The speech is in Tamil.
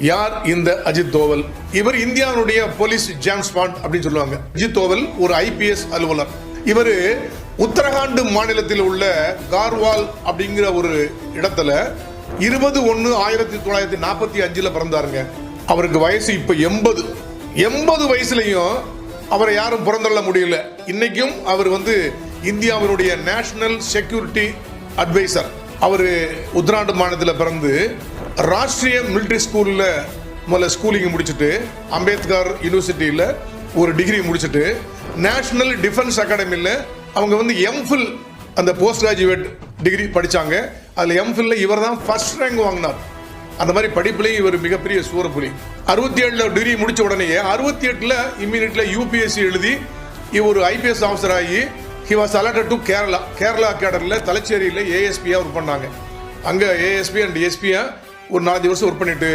யார் இந்த அஜித் தோவல்? இவர் இந்தியாவுடைய போலீஸ் ஜேம்ஸ் பாண்ட் அப்படின்னு சொல்லுவாங்க. அஜித் தோவல் ஒரு IPS அலுவலர். இவர் உத்தரகாண்ட் மாநிலத்தில் உள்ள கார்வால் அப்படிங்கிற ஒரு இடத்துல 20/1/1945 பிறந்தாருங்க. அவருக்கு வயசு இப்ப 80 வயசுலயும் அவரை யாரும் புறந்தள்ள முடியல. இன்னைக்கும் அவர் இந்தியாவினுடைய நேஷனல் செக்யூரிட்டி அட்வைசர். அவர் உத்தராகண்ட் மாநிலத்தில் பிறந்து ராஷ்டிரிய மிலிட்டரி ஸ்கூல்ல முதல்ல ஸ்கூலிங் முடிச்சுட்டு அம்பேத்கர் யூனிவர்சிட்டியில் ஒரு டிகிரி முடிச்சுட்டு நேஷனல் டிஃபென்ஸ் அகாடமியில் அவங்க MPhil அந்த போஸ்ட் கிராஜுவேட் டிகிரி படிச்சாங்க. அதில் MPhil இவர் தான் ஃபர்ஸ்ட் ரேங்க் வாங்கினார். அந்த மாதிரி படிப்புலையும் இவர் மிகப்பெரிய சூரப்புலி. 67 டிகிரி முடிச்ச உடனேயே 68 இம்மீடியட்ல UPSC எழுதி இவர் IPS ஆஃபீஸர் ஆகி he was allotted to Kerala கேடரில் தலச்சேரியில் ASP ஒர்க் பண்ணாங்க. அங்கே ASP அண்ட் SP ஒரு 4 வருஷம் ஒர்க் பண்ணிட்டு